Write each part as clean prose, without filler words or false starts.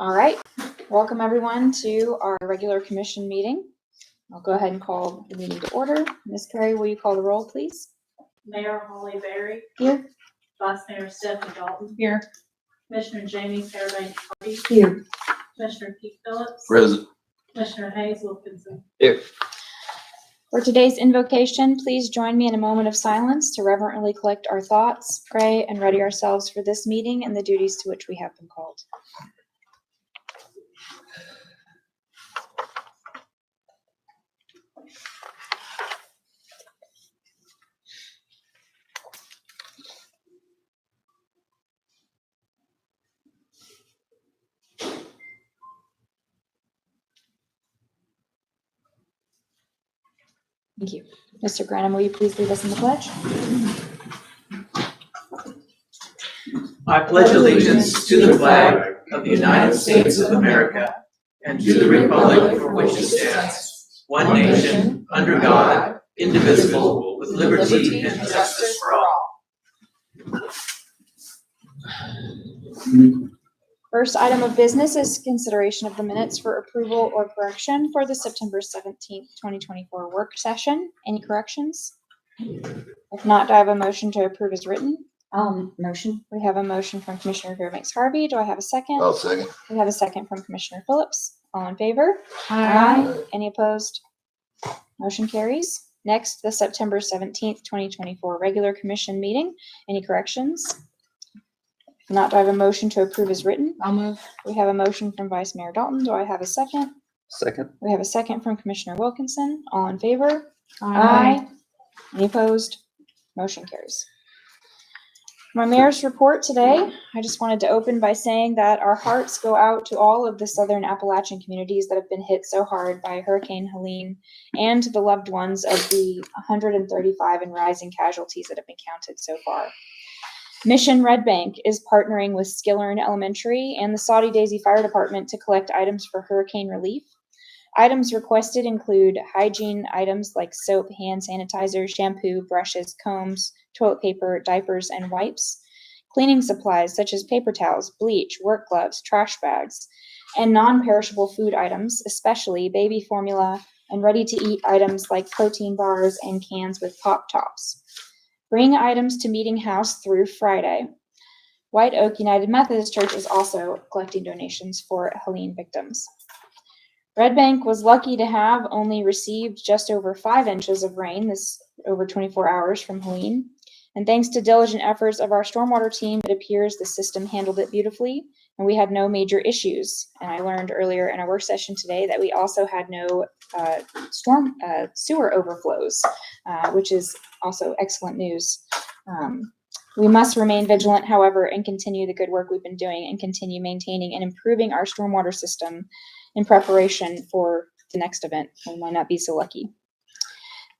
All right, welcome everyone to our regular commission meeting. I'll go ahead and call the meeting to order. Ms. Perry, will you call the roll, please? Mayor Holly Berry. Here. Vice Mayor Stephanie Dalton. Here. Commissioner Jamie Fairbanks Harvey. Here. Commissioner Keith Phillips. Present. Commissioner Hayes Wilkinson. Here. For today's invocation, please join me in a moment of silence to reverently collect our thoughts, pray, and ready ourselves for this meeting and the duties to which we have been called. Thank you. Mr. Granum, will you please lead us in the pledge? I pledge allegiance to the flag of the United States of America and to the republic for which it stands, one nation, under God, indivisible, with liberty and justice for all. First item of business is consideration of the minutes for approval or correction for the September 17th, 2024 work session. Any corrections? If not, do I have a motion to approve as written? Motion. We have a motion from Commissioner Fairbanks Harvey. Do I have a second? I'll second. We have a second from Commissioner Phillips. All in favor? Aye. Any opposed? Motion carries. Next, the September 17th, 2024 regular commission meeting. Any corrections? If not, do I have a motion to approve as written? I'll move. We have a motion from Vice Mayor Dalton. Do I have a second? Second. We have a second from Commissioner Wilkinson. All in favor? Aye. Any opposed? Motion carries. My mayor's report today, I just wanted to open by saying that our hearts go out to all of the Southern Appalachian communities that have been hit so hard by Hurricane Helene and to the loved ones of the 135 and rising casualties that have been counted so far. Mission Red Bank is partnering with Skillern Elementary and the Saudi Daisy Fire Department to collect items for hurricane relief. Items requested include hygiene items like soap, hand sanitizer, shampoo, brushes, combs, toilet paper, diapers, and wipes. Cleaning supplies such as paper towels, bleach, work gloves, trash bags, and non-perishable food items, especially baby formula and ready-to-eat items like protein bars and cans with pop tops. Bring items to Meeting House through Friday. White Oak United Methodist Church is also collecting donations for Helene victims. Red Bank was lucky to have only received just over 5 inches of rain this over 24 hours from Helene. And thanks to diligent efforts of our stormwater team, it appears the system handled it beautifully and we had no major issues. And I learned earlier in our work session today that we also had no sewer overflows, which is also excellent news. We must remain vigilant, however, and continue the good work we've been doing and continue maintaining and improving our stormwater system in preparation for the next event. We might not be so lucky.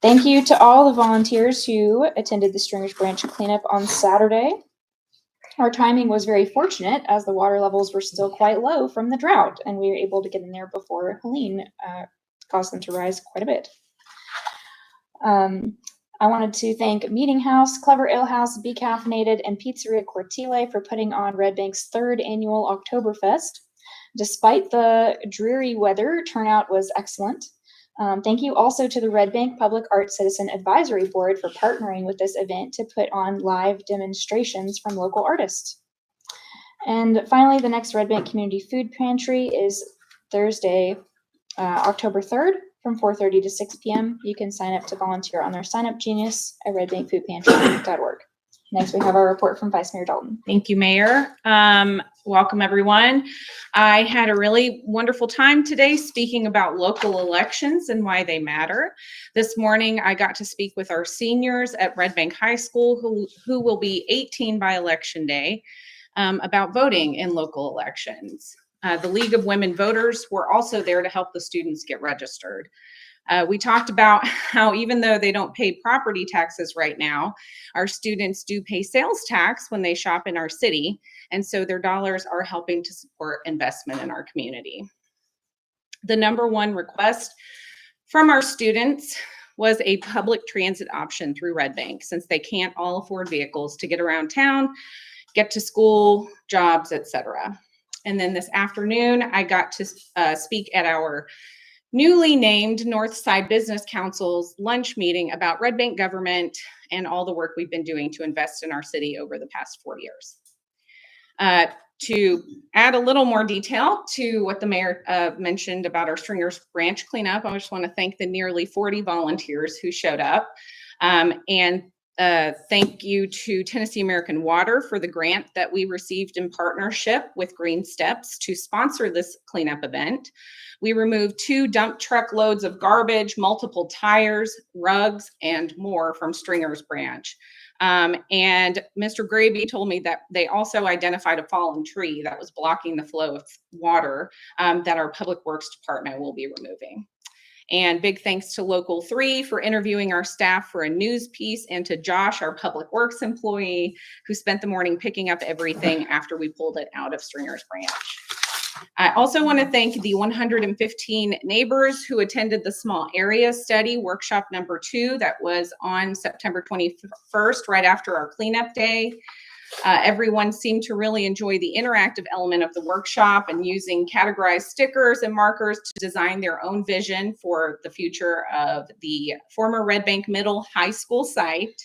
Thank you to all the volunteers who attended the Stringers Branch cleanup on Saturday. Our timing was very fortunate as the water levels were still quite low from the drought, and we were able to get in there before Helene caused them to rise quite a bit. I wanted to thank Meeting House, Clever Ale House, Be Caffeinated, and Pizzeria Cortile for putting on Red Bank's 3rd annual Oktoberfest. Despite the dreary weather, turnout was excellent. Thank you also to the Red Bank Public Art Citizen Advisory Board for partnering with this event to put on live demonstrations from local artists. And finally, the next Red Bank Community Food Pantry is Thursday, October 3rd from 4:30 to 6 p.m. You can sign up to volunteer on their sign up genius at redbankfoodpantry.org. Next, we have our report from Vice Mayor Dalton. Thank you, Mayor. Welcome, everyone. I had a really wonderful time today speaking about local elections and why they matter. This morning, I got to speak with our seniors at Red Bank High School who will be 18 by Election Day about voting in local elections. The League of Women Voters were also there to help the students get registered. We talked about how even though they don't pay property taxes right now, our students do pay sales tax when they shop in our city, and so their dollars are helping to support investment in our community. The number one request from our students was a public transit option through Red Bank, since they can't all afford vehicles to get around town, get to school, jobs, etc. And then this afternoon, I got to speak at our newly named Northside Business Council's lunch meeting about Red Bank government and all the work we've been doing to invest in our city over the past 4 years. To add a little more detail to what the mayor mentioned about our Stringers branch cleanup, I just want to thank the nearly 40 volunteers who showed up. And thank you to Tennessee American Water for the grant that we received in partnership with Green Steps to sponsor this cleanup event. We removed 2 dump truck loads of garbage, multiple tires, rugs, and more from Stringers branch. And Mr. Graby told me that they also identified a fallen tree that was blocking the flow of water that our Public Works Department will be removing. And big thanks to Local 3 for interviewing our staff for a news piece, and to Josh, our Public Works employee, who spent the morning picking up everything after we pulled it out of Stringers branch. I also want to thank the 115 neighbors who attended the small area study workshop number 2 that was on September 21st, right after our cleanup day. Everyone seemed to really enjoy the interactive element of the workshop and using categorized stickers and markers to design their own vision for the future of the former Red Bank Middle High School site.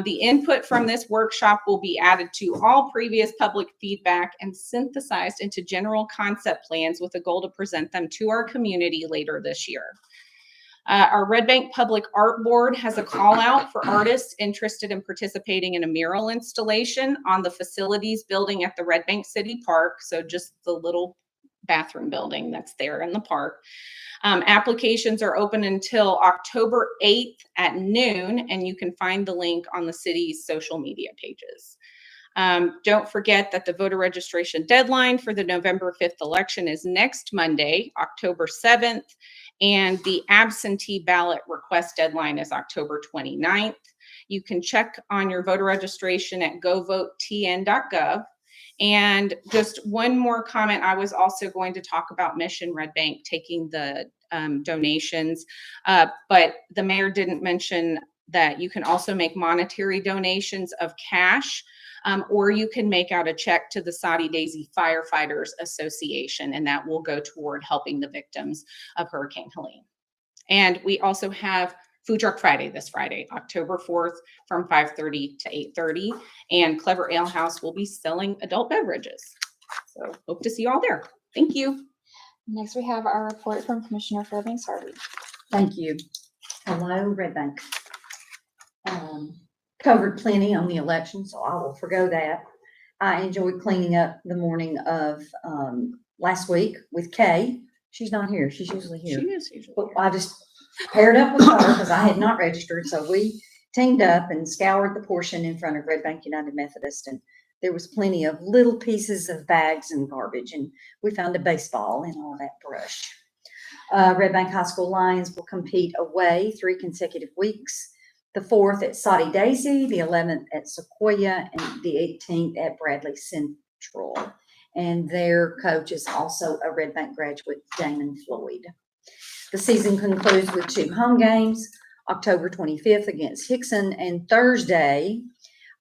The input from this workshop will be added to all previous public feedback and synthesized into general concept plans with a goal to present them to our community later this year. Our Red Bank Public Art Board has a call out for artists interested in participating in a mural installation on the facilities building at the Red Bank City Park. So just the little bathroom building that's there in the park. Applications are open until October 8th at noon, and you can find the link on the city's social media pages. Don't forget that the voter registration deadline for the November 5th election is next Monday, October 7th, and the absentee ballot request deadline is October 29th. You can check on your voter registration at govotn.gov. And just one more comment, I was also going to talk about Mission Red Bank taking the donations, but the mayor didn't mention that you can also make monetary donations of cash, or you can make out a check to the Soddy Daisy Firefighters Association, and that will go toward helping the victims of Hurricane Helene. And we also have Food Truck Friday this Friday, October 4th from 5:30 to 8:30. And Clever Ale House will be selling adult beverages. So hope to see you all there. Thank you. Next, we have our report from Commissioner Fairbanks Harvey. Thank you. Hello, Red Bank. Covered plenty on the election, so I will forgo that. I enjoyed cleaning up the morning of last week with Kay. She's not here. She's usually here. She is usually But here. I just paired up with her because I had not registered. So we teamed up and scoured the portion in front of Red Bank United Methodist. And there was plenty of little pieces of bags and garbage. And we found a baseball and all that brush. Red Bank High School Lions will compete away 3 consecutive weeks. The 4th at Soddy Daisy, the 11th at Sequoia, and the 18th at Bradley Central. And their coach is also a Red Bank graduate, Damon Floyd. The season concludes with 2 home games, October 25th against Hickson, and Thursday,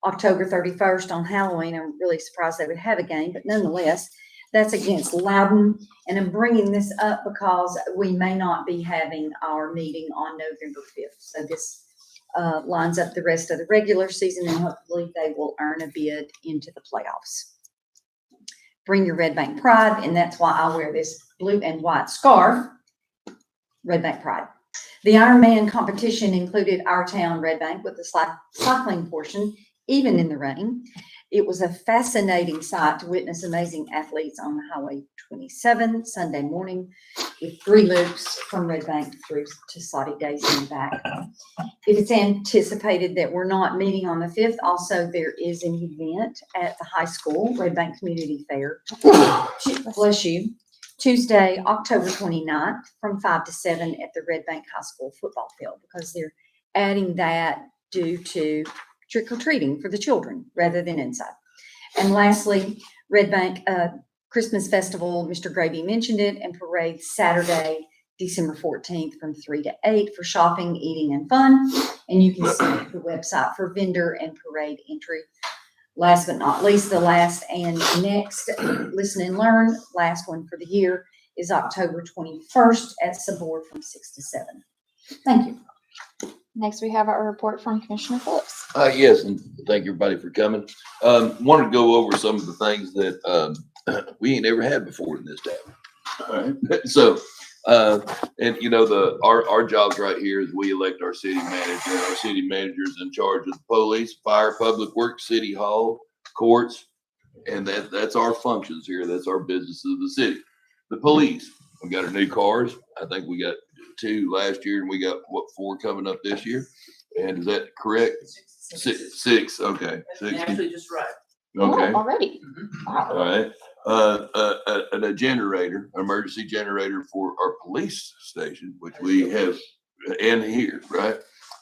October 31st on Halloween. I'm really surprised they would have a game, but nonetheless, that's against Loudon. And I'm bringing this up because we may not be having our meeting on November 5th. So this lines up the rest of the regular season, and hopefully they will earn a bid into the playoffs. Bring your Red Bank pride, and that's why I wear this blue and white scarf, Red Bank pride. The Ironman competition included our town, Red Bank, with the cycling portion, even in the rain. It was a fascinating sight to witness amazing athletes on Highway 27 Sunday morning with 3 loops from Red Bank through to Soddy Daisy and back. It is anticipated that we're not meeting on the 5th. Also, there is an event at the high school, Red Bank Community Fair. Bless you. Tuesday, October 29th from 5 to 7 at the Red Bank High School football field, because they're adding that due to trick-or-treating for the children rather than inside. And lastly, Red Bank Christmas Festival, Mr. Gravy mentioned it, and parade Saturday, December 14th from 3 to 8 for shopping, eating, and fun. And you can see the website for vendor and parade entry. last but not least, the last and next Listen and Learn, last one for the year, is October 21st at Sabor from 6 to 7. Thank you. Next, we have our report from Commissioner Phillips. Yes, and thank everybody for coming. Wanted to go over some of the things that we ain't ever had before in this town. All right, so and you know our jobs right here is we elect our city manager. Our city manager is in charge of the police, fire, public works, city hall, courts, and that's our functions here. That's our business of the city. The police, we got our new cars. I think we got 2 last year, and we got 4 coming up this year. And is that correct? 6. Okay. 6. Actually, just right. Okay. Oh, already? Wow. All right. A generator, emergency generator for our police station, which we have in here, right?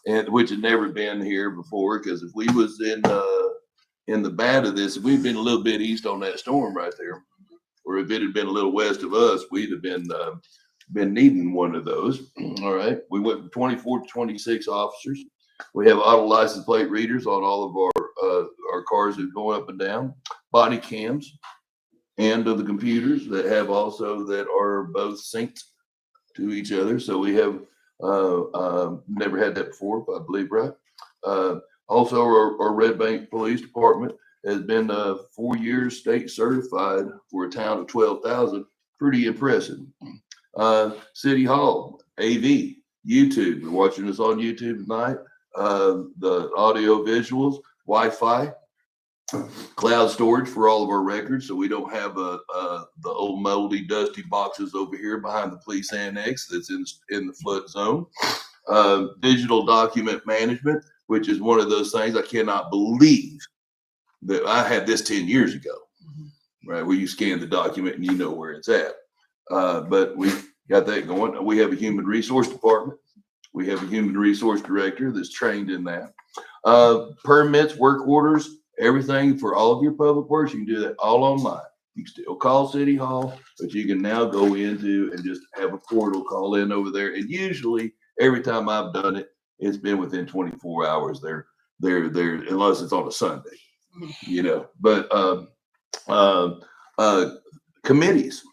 And which had never been here before, because if we was in the bad of this, if we'd been a little bit east on that storm right there, or if it had been a little west of us, we'd have been needing one of those. All right. We went from 24 to 26 officers. We have auto license plate readers on all of our cars that go up and down, body cams, and of the computers that have also that are both synced to each other. So we have never had that before, I believe, right? Also, our Red Bank Police Department has been 4 years state certified for a town of 12,000. Pretty impressive. City Hall, AV, YouTube. You're watching us on YouTube tonight. The audio visuals, Wi-Fi, cloud storage for all of our records, so we don't have the old moldy, dusty boxes over here behind the police annex that's in the flood zone. Digital document management, which is one of those things I cannot believe that I had this 10 years ago, right? Where you scan the document and you know where it's at. But we got that going. We have a human resource department. We have a human resource director that's trained in that. Permits, work orders, everything for all of your public works. You can do that all online. You can still call City Hall, but you can now go into and just have a portal, call in over there. And usually every time I've done it, it's been within 24 hours. They're unless it's on a Sunday, you know. But committees,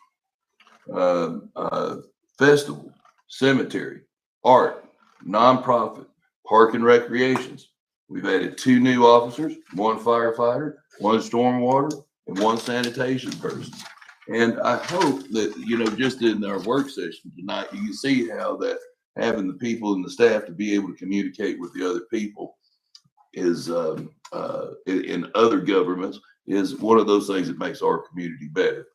festival, cemetery, art, nonprofit, park and recreations. We've added 2 new officers, 1 firefighter, 1 stormwater, and 1 sanitation person. And I hope that, you know, just in our work session tonight, you can see how that having the people and the staff to be able to communicate with the other people is in other governments is one of those things that makes our community better.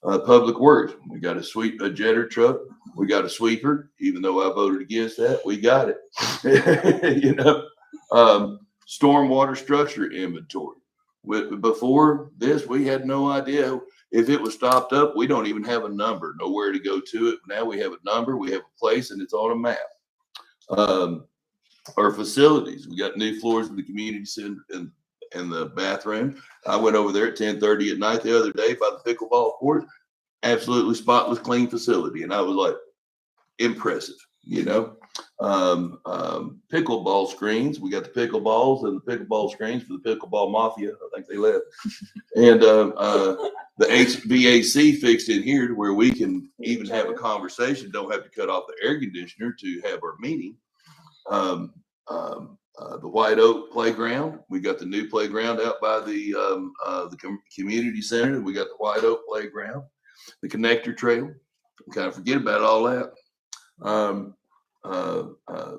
Public works, we got a jetter truck, we got a sweeper, even though I voted against that, we got it. You know, stormwater structure inventory. Before this, we had no idea if it was stopped up. We don't even have a number, nowhere to go to it. Now we have a number, we have a place, and it's on a map. Our facilities, we got new floors in the community center and the bathroom. I went over there at 10:30 at night the other day by the pickleball court. Absolutely spotless, clean facility, and I was like, impressive, you know. Pickleball screens. We got the pickleballs and the pickleball screens for the pickleball mafia. I think they left. And the HVAC fixed in here to where we can even have a conversation. Don't have to cut off the air conditioner to have our meeting. The White Oak Playground. We got the new playground out by the community center. We got the White Oak Playground, the connector trail. We kind of forget about all that.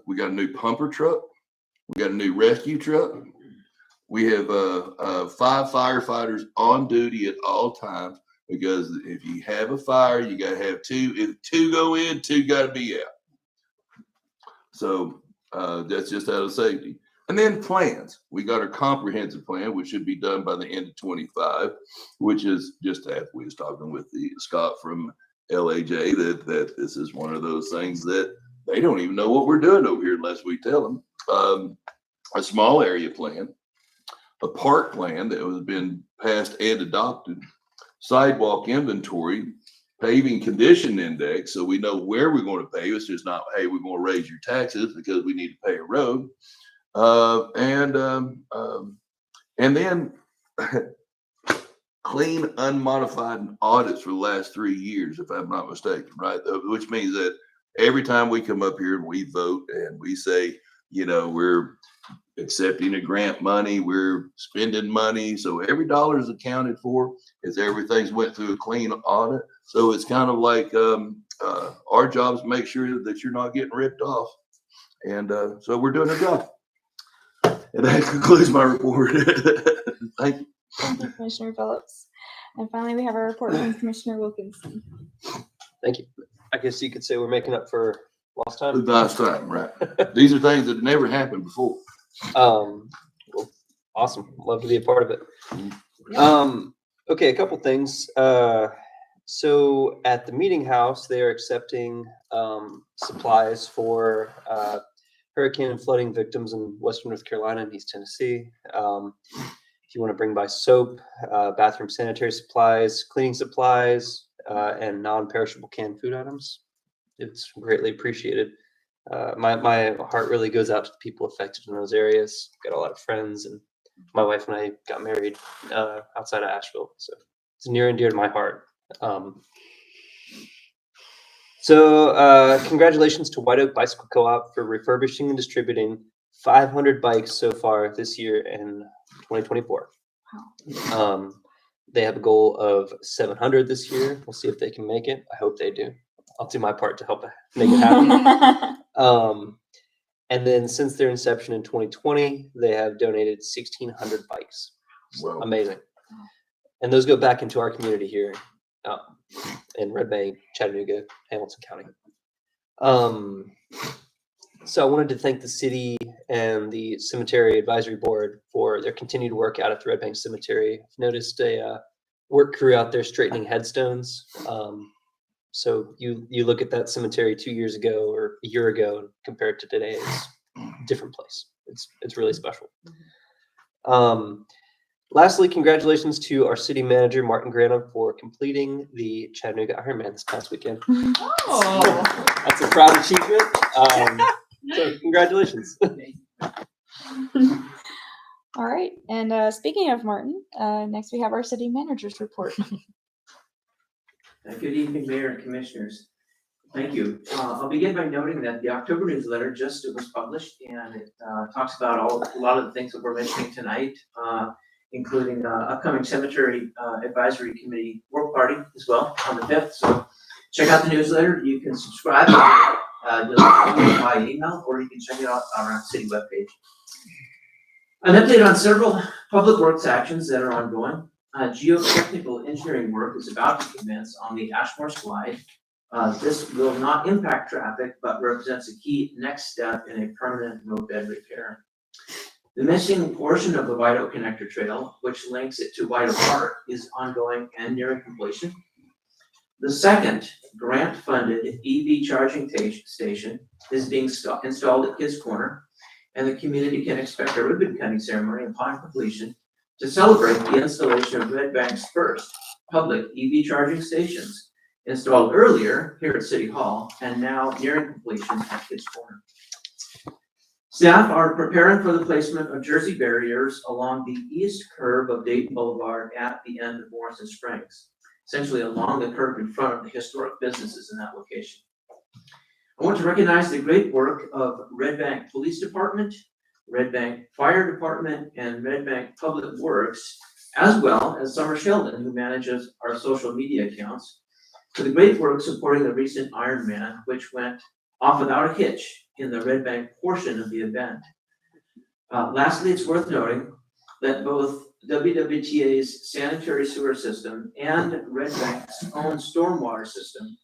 We got a new pumper truck. We got a new rescue truck. We have 5 firefighters on duty at all times, because if you have a fire, you got to have 2. If 2 go in, 2 got to be out. So that's just out of safety. And then plans. We got our comprehensive plan, which should be done by the end of 25, which is just after we was talking with Scott from LAJ that this is one of those things that they don't even know what we're doing over here unless we tell them. A small area plan, a park plan that has been passed and adopted, sidewalk inventory, paving condition index, so we know where we're going to pave. It's just not, hey, we're going to raise your taxes because we need to pay a road. And then clean, unmodified audits for the last 3 years, if I'm not mistaken, right? Which means that every time we come up here and we vote and we say, we're accepting a grant money, we're spending money. So every dollar is accounted for as everything's went through a clean audit. So it's kind of like our job is to make sure that you're not getting ripped off. And so we're doing our job. And that concludes my report. Thank you. Thank you, Commissioner Phillips. And finally, we have our report from Commissioner Wilkinson. Thank you. I guess you could say we're making up for lost time. Last time, right? These are things that never happened before. Well, awesome. Love to be a part of it. Okay, a couple things. So at the meeting house, they are accepting supplies for hurricane and flooding victims in Western North Carolina and East Tennessee. If you want to bring by soap, bathroom sanitary supplies, cleaning supplies, and non-perishable canned food items, it's greatly appreciated. My heart really goes out to the people affected in those areas. Got a lot of friends, and my wife and I got married outside of Asheville, so it's near and dear to my heart. Congratulations to White Oak Bicycle Co-op for refurbishing and distributing 500 bikes so far this year in 2024. They have a goal of 700 this year. We'll see if they can make it. I hope they do. I'll do my part to help make it happen. And then since their inception in 2020, they have donated 1,600 bikes. Wow. Amazing. And those go back into our community here in Red Bank, Chattanooga, Hamilton County. So I wanted to thank the city and the Cemetery Advisory Board for their continued work out at the Red Bank Cemetery. I've noticed a work crew out there straightening headstones. So you look at that cemetery 2 years ago or a year ago and compare it to today, it's a different place. It's really special. Lastly, congratulations to our city manager, Martin Granum, for completing the Chattanooga Ironman this past weekend. Oh. That's a proud achievement. So congratulations. All right. And speaking of Martin, next we have our city manager's report. Good evening, Mayor and Commissioners. Thank you. I'll begin by noting that the October newsletter just was published, and it talks about a lot of the things that we're mentioning tonight, including upcoming Cemetery Advisory Committee work party as well on the 5th. So check out the newsletter. You can subscribe by email, or you can check it out on our city webpage. An update on several public works actions that are ongoing. Geotechnical engineering work is about to commence on the Ashmore Slide. This will not impact traffic, but represents a key next step in a permanent roadbed repair. The missing portion of the White Oak Connector Trail, which links it to White Oak Park, is ongoing and nearing completion. The second grant-funded EV charging station is being installed at Kids Corner, and the community can expect a ribbon-cutting ceremony upon completion to celebrate the installation of Red Bank's first public EV charging stations, installed earlier here at City Hall and now nearing completion at Kids Corner. Staff are preparing for the placement of Jersey barriers along the east curve of Dayton Boulevard at the end of Morrison Springs, essentially along the curve in front of the historic businesses in that location. I want to recognize the great work of Red Bank Police Department, Red Bank Fire Department, and Red Bank Public Works, as well as Summer Sheldon, who manages our social media accounts, for the great work supporting the recent Ironman, which went off without a hitch in the Red Bank portion of the event. Lastly, it's worth noting that both WWTA's sanitary sewer system and Red Bank's own stormwater system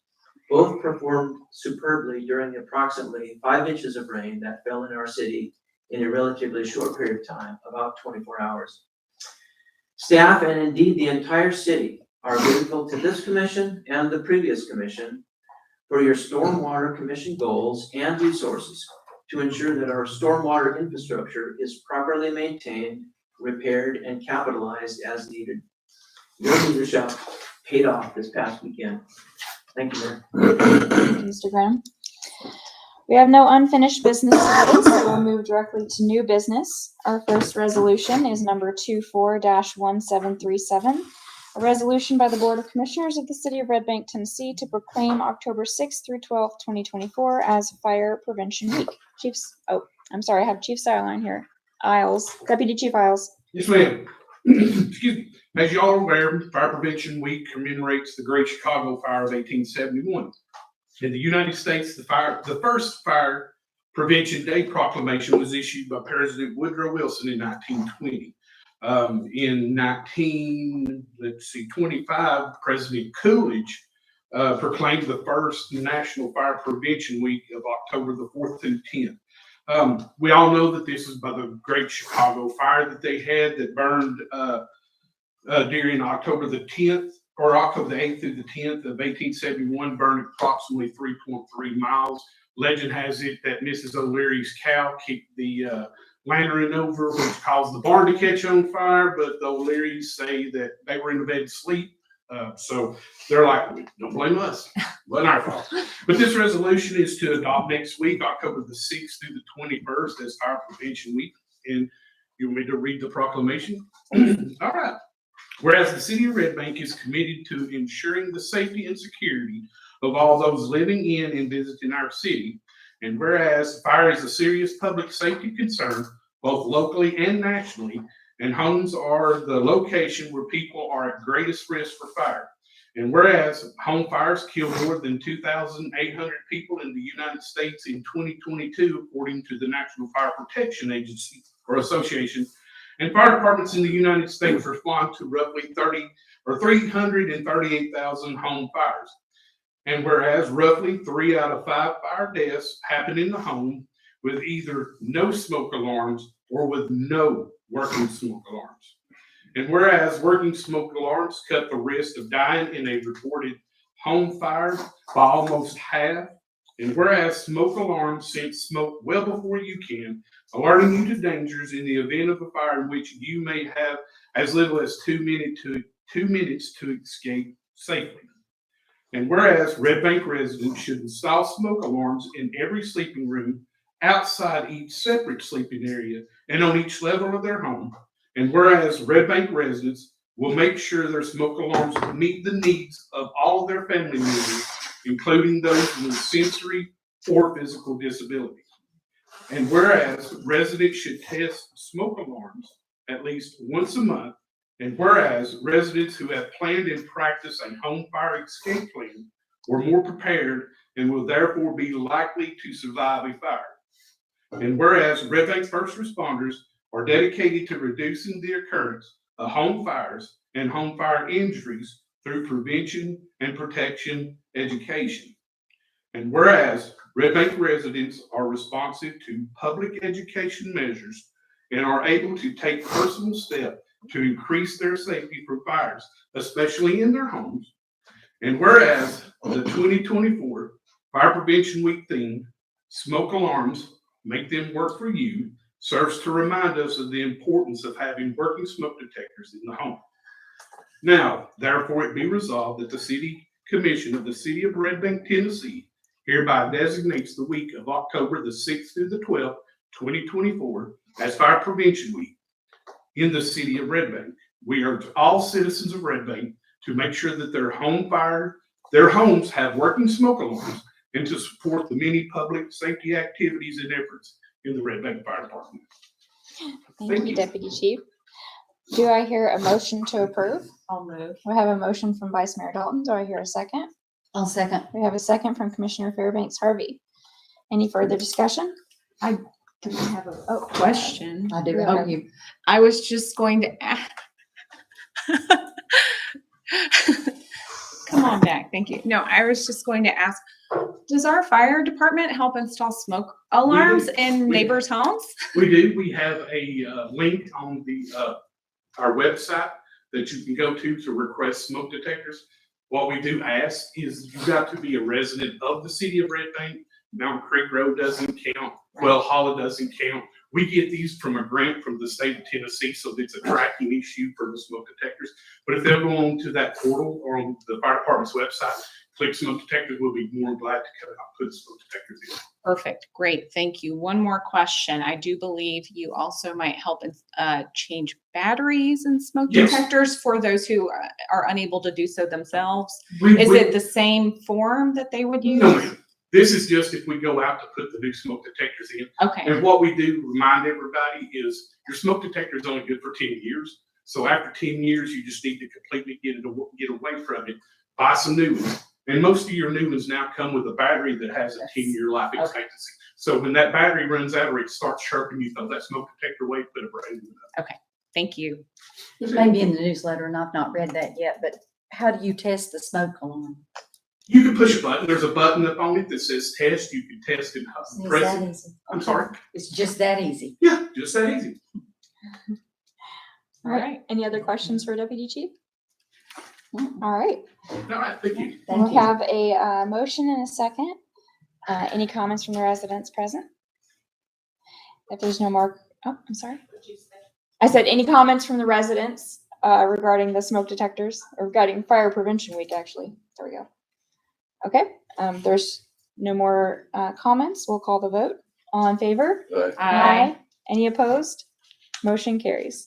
both performed superbly during the approximately 5 inches of rain that fell in our city in a relatively short period of time, about 24 hours. Staff and indeed the entire city are grateful to this commission and the previous commission for your stormwater commission goals and resources to ensure that our stormwater infrastructure is properly maintained, repaired, and capitalized as needed. Your leadership paid off this past weekend. Thank you, Mayor. Thank you, Mr. Graham. We have no unfinished business today, so we'll move directly to new business. Our first resolution is number 24-1737, a resolution by the Board of Commissioners of the City of Red Bank, Tennessee to proclaim October 6th through 12th, 2024 as Fire Prevention Week. I have Chief Sideline here. Deputy Chief Isles. Yes, ma'am. Excuse me. As y'all are aware, Fire Prevention Week commemorates the Great Chicago Fire of 1871. In the United States, the first Fire Prevention Day proclamation was issued by President Woodrow Wilson in 1920. In 1925, President Coolidge proclaimed the first National Fire Prevention Week of October the 4th through 10th. We all know that this is by the Great Chicago Fire that they had that burned during October the 10th or October the 8th through the 10th of 1871, burned approximately 3.3 miles. Legend has it that Mrs. O'Leary's cow kicked the lantern over, which caused the barn to catch on fire, but the O'Learys say that they were in the bed to sleep. So they're like, don't blame us, wasn't our fault. But this resolution is to adopt next week, October the 6th through the 21st as Fire Prevention Week. And you want me to read the proclamation? All right. Whereas the City of Red Bank is committed to ensuring the safety and security of all those living in and visiting our city, and whereas fire is a serious public safety concern, both locally and nationally, and homes are the location where people are at greatest risk for fire. And whereas home fires killed more than 2,800 people in the United States in 2022, according to the National Fire Protection Agency or Association, and fire departments in the United States respond to roughly 338,000 home fires. And whereas roughly 3 out of 5 fire deaths happen in the home with either no smoke alarms or with no working smoke alarms. And whereas working smoke alarms cut the risk of dying in a reported home fire by almost half, and whereas smoke alarms sense smoke well before you can, alerting you to dangers in the event of a fire in which you may have as little as 2 minutes to escape safely. And whereas Red Bank residents should install smoke alarms in every sleeping room, outside each separate sleeping area, and on each level of their home. And whereas Red Bank residents will make sure their smoke alarms meet the needs of all of their family members, including those with sensory or physical disabilities. And whereas residents should test smoke alarms at least once a month, and whereas residents who have planned and practiced a home fire escape plan were more prepared and will therefore be likely to survive a fire. And whereas Red Bank first responders are dedicated to reducing the occurrence of home fires and home fire injuries through prevention and protection education. And whereas Red Bank residents are responsive to public education measures and are able to take personal steps to increase their safety from fires, especially in their homes. And whereas the 2024 Fire Prevention Week theme, Smoke Alarms, Make Them Work for You, serves to remind us of the importance of having working smoke detectors in the home. Now, therefore, it be resolved that the City Commission of the City of Red Bank, Tennessee, hereby designates the week of October the 6th through the 12th, 2024, as Fire Prevention Week in the City of Red Bank. We urge all citizens of Red Bank to make sure that their homes have working smoke alarms, and to support the many public safety activities and efforts in the Red Bank Fire Department. Thank you, Deputy Chief. Do I hear a motion to approve? I'll move. We have a motion from Vice Mayor Dalton. Do I hear a second? I'll second. We have a second from Commissioner Fairbanks Harvey. Any further discussion? Do we have a question? I do. Okay. You. I was just going to ask. Come on back. Thank you. No, I was just going to ask, does our fire department help install smoke alarms in We- neighbors' homes? We do. We have a link on our website that you can go to request smoke detectors. What we do ask is you got to be a resident of the City of Red Bank. Mountain Creek Road doesn't count. Well, Hollow doesn't count. We get these from a grant from the state of Tennessee, so it's a tracking issue for the smoke detectors. But if they'll go on to that portal or on the fire department's website, click smoke detectors, we'll be more than glad to come out and put smoke detectors in. Perfect. Great. Thank you. One more question. I do believe you also might help change batteries and smoke Yes. detectors for those who are unable to do so themselves. We- Is we- it the same form that they would use? No, ma'am. This is just if we go out to put the new smoke detectors in. Okay. And what we do, remind everybody, is your smoke detector is only good for 10 years. So after 10 years, you just need to completely get away from it. Buy some new ones. And most of your new ones now come with a battery that has a 10-year life Okay. expectancy. So when that battery runs out or it starts chirping, you throw that smoke detector away, put a brand new one. Thank you. It may be in the newsletter and I've not read that yet, but how do you test the smoke alarm? You can push a button. There's a button up on it that says test. You can test and Is press that it. easy? I'm sorry. It's just that easy. Yeah, just that easy. All right. Any other questions for Deputy Chief? All right. All right, thank you. And we have a motion and a second. Any comments from the residents present? If there's no more, oh, I'm sorry. I said, any comments from the residents regarding the smoke detectors or regarding Fire Prevention Week, actually? There we go. Okay, there's no more comments. We'll call the vote. All in favor? Aye. Any opposed? Motion carries.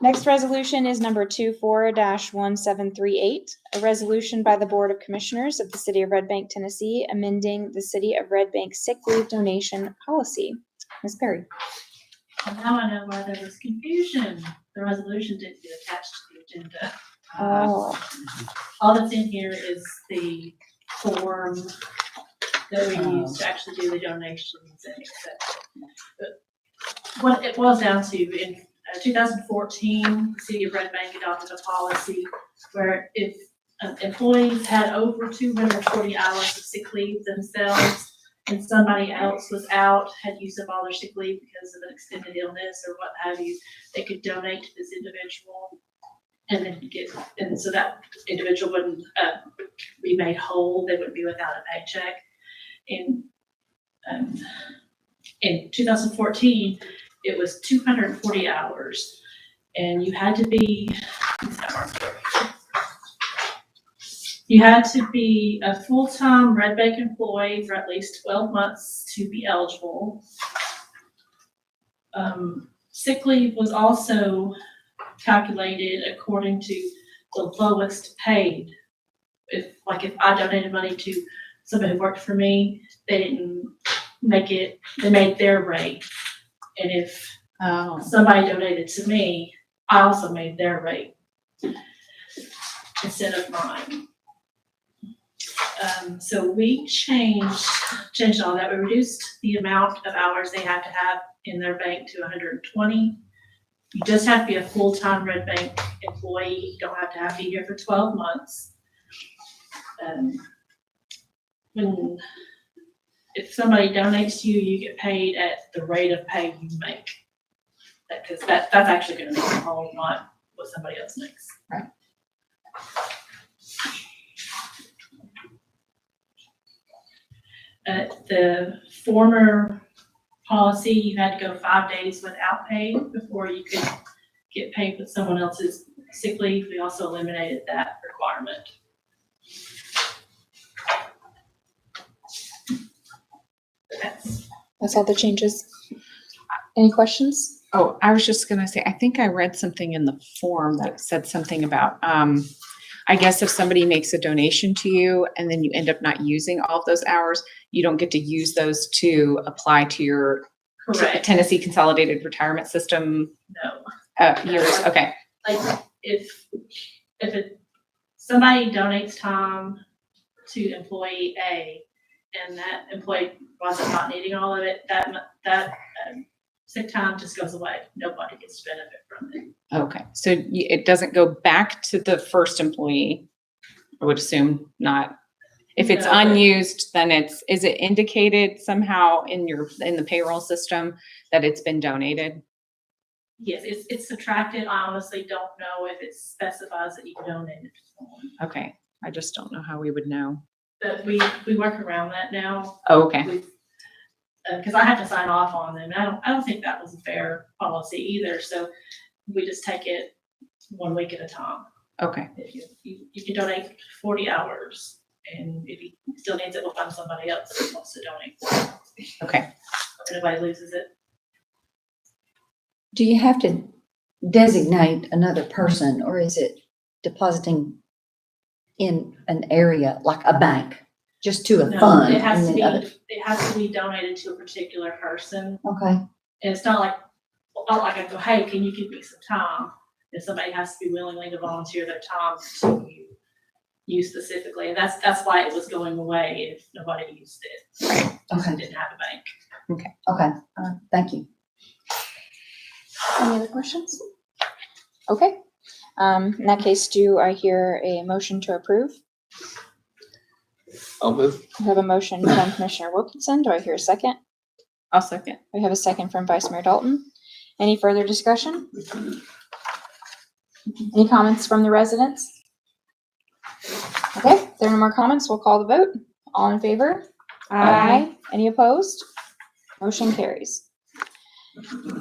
Next resolution is number 24-1738, a resolution by the Board of Commissioners of the City of Red Bank, Tennessee, amending the City of Red Bank sick leave donation policy. Ms. Perry. And now I know why there was confusion. The resolution didn't get attached to the agenda. Oh, All that's in here is the form that we use to actually do the donations and accept it. But what it boils down to, in 2014, the City of Red Bank adopted a policy where if employees had over 240 hours of sick leave themselves and somebody else was out, had used up all their sick leave because of an extended illness or what have you, they could donate to this individual and then and so that individual wouldn't be made whole. They wouldn't be without a paycheck. In 2014, it was 240 hours, and you had to be a full-time Red Bank employee for at least 12 months to be eligible. Sick leave was also calculated according to the lowest paid. If I donated money to somebody who worked for me, they didn't make it, they made their rate. And if somebody donated to me, I also made their rate instead of mine. So we changed all that. We reduced the amount of hours they have to have in their bank to 120. You just have to be a full-time Red Bank employee. You don't have to be here for 12 months. If somebody donates to you, you get paid at the rate of pay you make. Because that's actually going to make you whole, not what somebody else makes. Right. The former policy, you had to go 5 days without pay before you could get paid with someone else's sick leave. We also eliminated that requirement. that's all the changes. Any questions? Oh, I was just gonna say, I think I read something in the form that said something about, I guess if somebody makes a donation to you and then you end up not using all of those hours, you don't get to use those to apply to your Correct. Tennessee Consolidated Retirement System No. years. Okay. Like if somebody donates time to employee A and that employee winds up not needing all of it, that sick time just goes away. Nobody gets to benefit from it. Okay. So it doesn't go back to the first employee, I would assume not. If it's No. unused, then is it indicated somehow in the payroll system that it's been donated? Yes, it's subtracted. I honestly don't know if it specifies that you can donate it to someone. Okay. I just don't know how we would know. But we work around that now. Oh, okay. Because I have to sign off on them. I don't think that was a fair policy either. So we just take it 1 week at a time. Okay. If you can donate 40 hours And if he still needs it, we'll find somebody else that wants to donate. Okay. If anybody loses it. Do you have to designate another person, or is it depositing in an area like a bank, just to a No, fund? it has and to then be, other- it has to be donated to a particular person. Okay, And it's not like I go, hey, can you give me some time? And somebody has to be willingly to volunteer their time to you specifically. And that's why it was going away if nobody used it. okay, Didn't have a bank. okay, thank you. Any other questions? Okay, in that case, do I hear a motion to approve? I'll move. We have a motion from Commissioner Wilkinson. Do I hear a second? I'll second. We have a second from Vice Mayor Dalton. Any further discussion? Any comments from the residents? Okay, if there are no more comments, we'll call the vote. All in favor? Aye. Any opposed? Motion carries.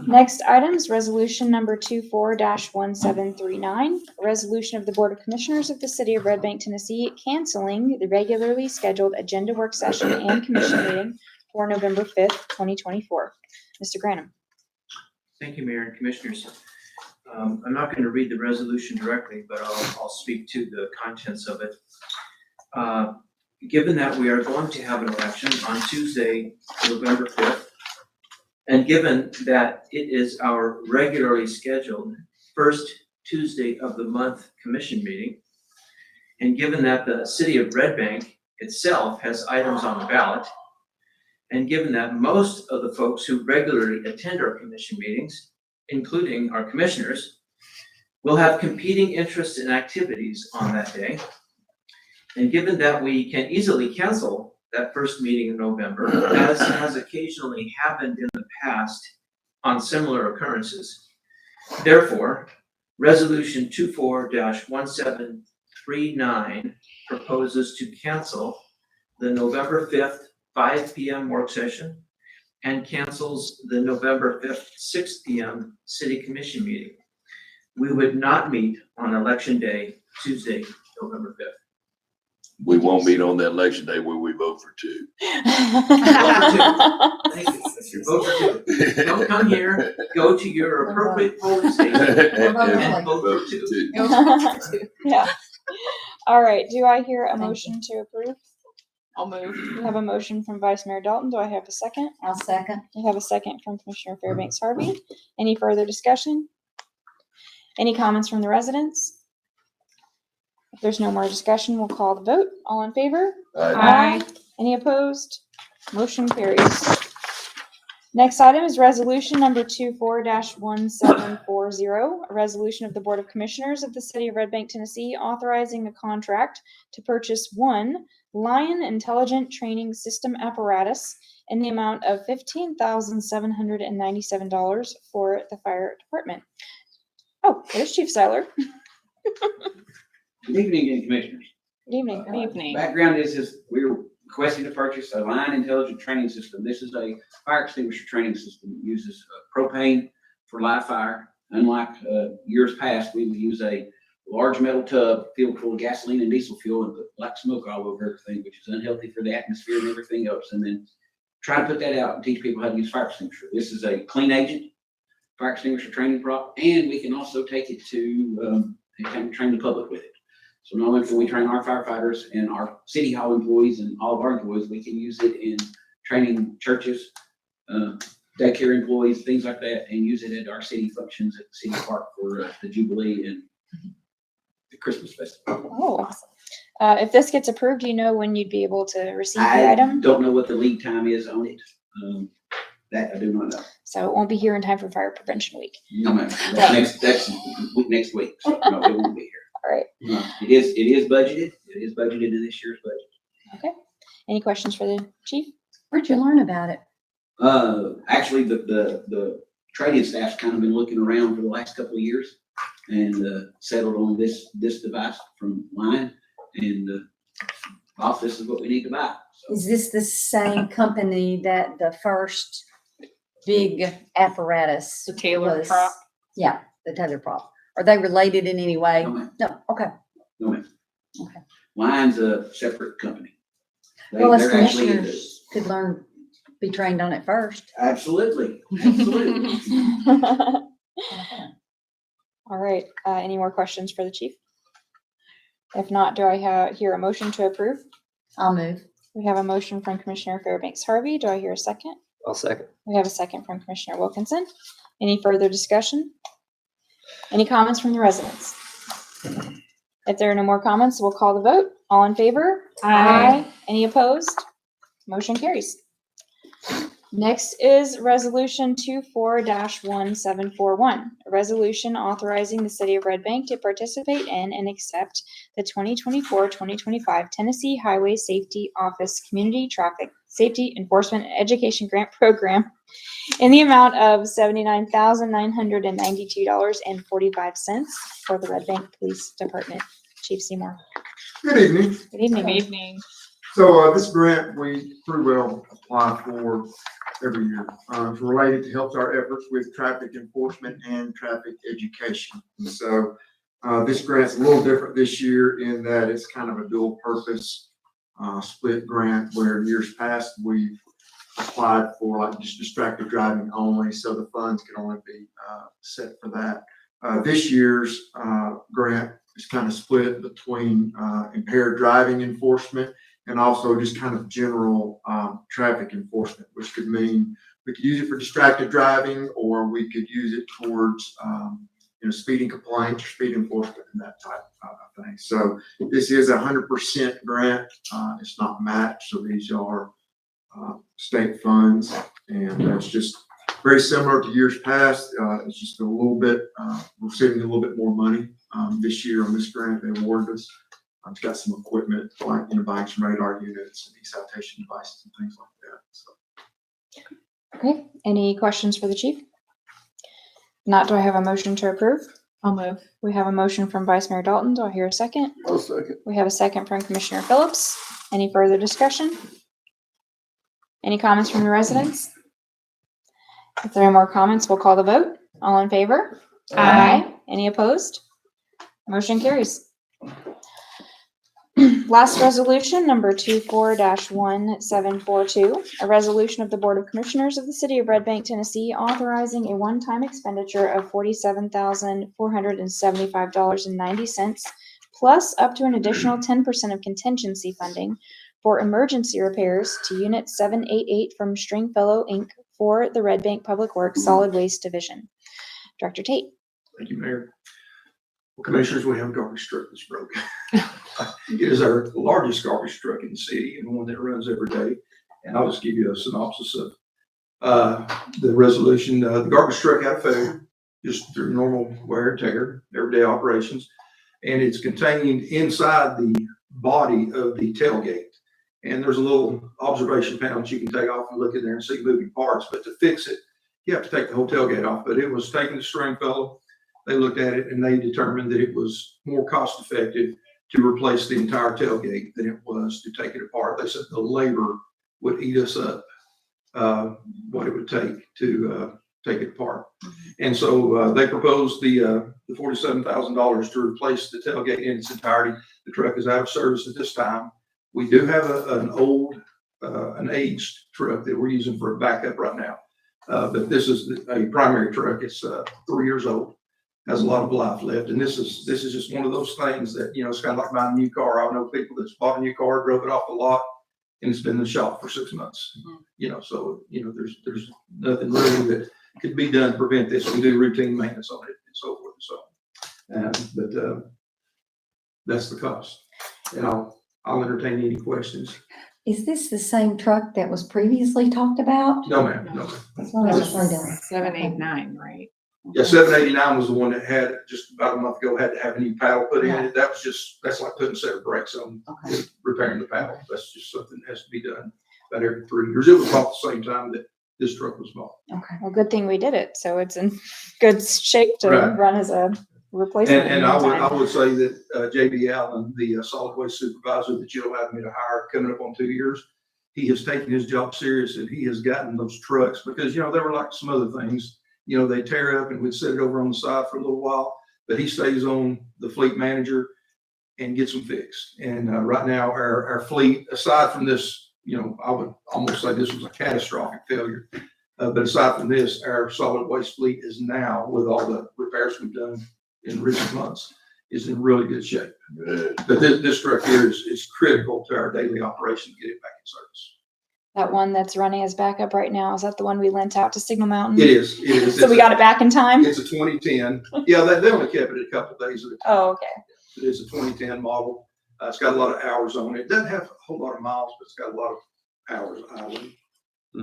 Next item is resolution number 24-1739, a resolution of the Board of Commissioners of the City of Red Bank, Tennessee, canceling the regularly scheduled agenda work session and commission meeting for November 5th, 2024. Mr. Granum. Thank you, Mayor and Commissioners. I'm not going to read the resolution directly, but I'll speak to the contents of it. Given that we are going to have an election on Tuesday, November 5th, and given that it is our regularly scheduled first Tuesday of the month commission meeting, and given that the city of Red Bank itself has items on the ballot, and given that most of the folks who regularly attend our commission meetings, including our commissioners, will have competing interests and activities on that day, and given that we can easily cancel that first meeting in November, as has occasionally happened in the past on similar occurrences. Therefore, Resolution 24-1739 proposes to cancel the November 5th 5 p.m. work session and cancels the November 5th 6 p.m. City Commission meeting. We would not meet on Election Day, Tuesday, November 5th. We won't meet on that election day where we vote for two. Thank you. Your vote for two. Don't come here, go to your appropriate polling station and vote for two. Yeah. All right, do I hear a motion to approve? I'll move. We have a motion from Vice Mayor Dalton. Do I have a second? I'll second. We have a second from Commissioner Fairbanks Harvey. Any further discussion? Any comments from the residents? If there's no more discussion, we'll call the vote. All in favor? Aye. Any opposed? Motion carries. Next item is resolution number 24-1740, a resolution of the Board of Commissioners of the City of Red Bank, Tennessee, authorizing a contract to purchase one Lion Intelligent Training System apparatus in the amount of $15,797 for the fire department. Oh, there's Chief Seiler. Good evening, again, Commissioners. Good evening. Good evening. Background is we're requesting to purchase a Lion Intelligent Training System. This is a fire extinguisher training system. It uses propane for live fire. Unlike years past, we would use a large metal tub filled full of gasoline and diesel fuel and put black smoke all over everything, which is unhealthy for the atmosphere and everything else. And then try to put that out and teach people how to use fire extinguisher. This is a clean agent fire extinguisher training prop, and we can also take it to and train the public with it. So not only can we train our firefighters and our city hall employees and all of our employees, we can use it in training churches, daycare employees, things like that, and use it at our city functions at the city park for the Jubilee and the Christmas festival. Oh, if this gets approved, do you know when you'd be able to receive the I item? don't know what the lead time is on it. That I do not know. So it won't be here in time for Fire Prevention Week. No, ma'am. That's next week. So no, it won't be here. All right. It is budgeted. It is budgeted in this year's budget. Okay. Any questions for the chief? Where'd you learn about it? Actually, the training staff's kind of been looking around for the last couple of years and settled on this device from Lion, and boss, this is what we need to buy. So, Is this the same company that the first big apparatus? The Taylor was? prop? Yeah, the Taylor prop. Are they related in any way? No, ma'am. No, okay. No, ma'am. Line's a separate company. Well, as They're actually- commissioners could learn, be trained on it first. Absolutely, absolutely. All right, any more questions for the chief? If not, do I hear a motion to approve? I'll move. We have a motion from Commissioner Fairbanks Harvey. Do I hear a second? I'll second. We have a second from Commissioner Wilkinson. Any further discussion? Any comments from the residents? If there are no more comments, we'll call the vote. All in favor? Aye. Any opposed? Motion carries. Next is Resolution 24-1741, a resolution authorizing the city of Red Bank to participate in and accept the 2024-2025 Tennessee Highway Safety Office Community Traffic Safety Enforcement and Education Grant Program in the amount of $79,992.45 for the Red Bank Police Department. Chief Seymour. Good evening. Good evening. Good evening. So this grant we pretty well apply for every year. It's related to help our efforts with traffic enforcement and traffic education. And so this grant's a little different this year in that it's kind of a dual purpose split grant, where in years past we've applied for like just distracted driving only, so the funds can only be set for that. This year's grant is kind of split between impaired driving enforcement and also just kind of general traffic enforcement, which could mean we could use it for distracted driving, or we could use it towards speeding complaints, speed enforcement, and that type of thing. So this is 100% grant. It's not matched, so these are state funds, and that's just very similar to years past. It's just a little bit, we're receiving a little bit more money this year on this grant they awarded us. It's got some equipment like bikes and radar units and excitation devices and things like that. So. Okay, any questions for the chief? Not, do I have a motion to approve? I'll move. We have a motion from Vice Mayor Dalton. Do I hear a second? I'll second. We have a second from Commissioner Phillips. Any further discussion? Any comments from the residents? If there are more comments, we'll call the vote. All in favor? Aye. Any opposed? Motion carries. Last resolution, number 24-1742, a resolution of the Board of Commissioners of the City of Red Bank, Tennessee, authorizing a one-time expenditure of $47,475.90, plus up to an additional 10% of contingency funding for emergency repairs to Unit 788 from Stringfellow, Inc. for the Red Bank Public Works Solid Waste Division. Director Tate. Thank you, Mayor. Well, Commissioners, we have a garbage truck that's broken. It is our largest garbage truck in the city and one that runs every day. And I'll just give you a synopsis of the resolution. The garbage truck had a failure just through normal wear and tear, everyday operations. And it's contained inside the body of the tailgate. And there's a little observation panel that you can take off and look in there and see moving parts. But to fix it, you have to take the whole tailgate off. But it was taken to Stringfellow. They looked at it and they determined that it was more cost effective to replace the entire tailgate than it was to take it apart. They said the labor would eat us up, what it would take to take it apart. And so they proposed the $47,000 to replace the tailgate in its entirety. The truck is out of service at this time. We do have an aged truck that we're using for a backup right now. But this is a primary truck. It's 3 years old. Has a lot of life left, and this is just one of those things that, it's kind of like buying a new car. I know people that's bought a new car, drove it off the lot, and it's been in the shop for 6 months. So there's nothing really that could be done to prevent this. We do routine maintenance on it and so forth. So, but that's the cost. And I'll entertain any questions. Is this the same truck that was previously talked about? No, ma'am. No, ma'am. That's what I was wondering. 789, right? Yeah, 789 was the one that had just about a month ago had to have a new paddle put in it. That's like putting a set of brakes on, Okay. repairing the paddle. That's just something that has to be done about every 3 years. It was bought the same time that this truck was bought. Okay. Well, good thing we did it, so it's in good shape to Right. run as a replacement. And in I the would meantime. say that JB Allen, the solid waste supervisor that you allowed me to hire coming up on 2 years, he has taken his job serious, and he has gotten those trucks because, there were like some other things, they tear up and we'd set it over on the side for a little while, but he stays on the fleet manager. and gets them fixed. And right now, our fleet, aside from this, I would almost say this was a catastrophic failure. But aside from this, our solid waste fleet is now, with all the repairs we've done in recent months, is in really good shape. Good. But this truck here is critical to our daily operation to get it back in service. That one that's running as backup right now, is that the one we lent out to Signal Mountain? It is. So we got it back in time? It's a 2010. Yeah, they only kept it a couple of days at a time. Oh, okay. It is a 2010 model. It's got a lot of hours on it. It doesn't have a whole lot of miles, but it's got a lot of hours idling.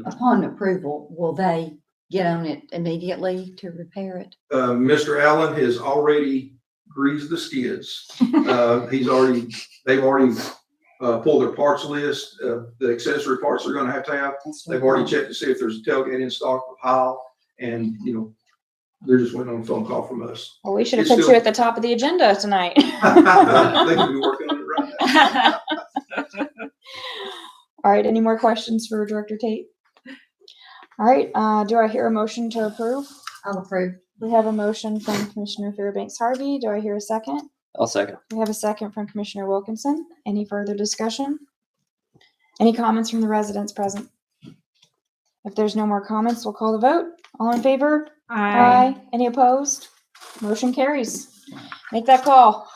Upon approval, will they get on it immediately to repair it? Mr. Allen has already greased the skids. They've already pulled their parts list, the accessory parts they're gonna have. They've already checked to see if there's a tailgate in stock with Heil, and, they're just waiting on a phone call from us. Well, we should have It's put still- you at the top of the agenda tonight. They can be working on it right now. All right, any more questions for Director Tate? All right, do I hear a motion to approve? I'll approve. We have a motion from Commissioner Fairbanks Harvey. Do I hear a second? I'll second. We have a second from Commissioner Wilkinson. Any further discussion? Any comments from the residents present? If there's no more comments, we'll call the vote. All in favor? Aye. Any opposed? Motion carries. Make that call.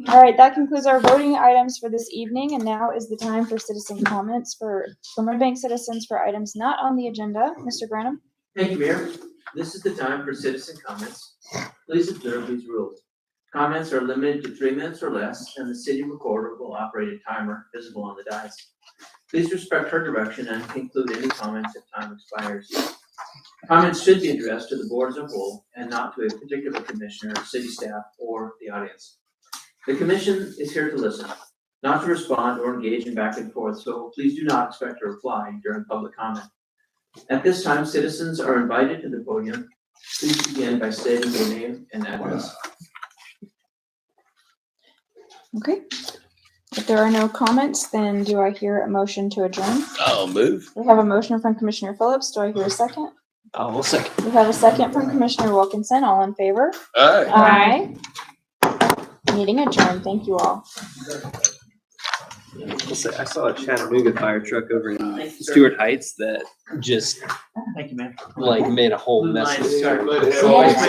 All right, that concludes our voting items for this evening, and now is the time for citizen comments from Red Bank citizens for items not on the agenda. Mr. Granum? Thank you, Mayor. This is the time for citizen comments. Please observe these rules. Comments are limited to 3 minutes or less, and the city recorder will operate a timer visible on the dais. Please respect her direction and conclude any comments if time expires. Comments should be addressed to the board as a whole and not to a particular commissioner, city staff, or the audience. The commission is here to listen, not to respond or engage in back and forth, so please do not expect a reply during public comment. At this time, citizens are invited to the podium. Please begin by stating your name and address. Okay. If there are no comments, then do I hear a motion to adjourn? I'll move. We have a motion from Commissioner Phillips. Do I hear a second? I'll second. We have a second from Commissioner Wilkinson. All in favor? Aye. Aye. Meeting adjourned. Thank you all. I'll say, I saw a Chattanooga fire truck over in Stewart Heights that just Thank you, man. made a whole Blue mess of Lions the start. car. Yeah.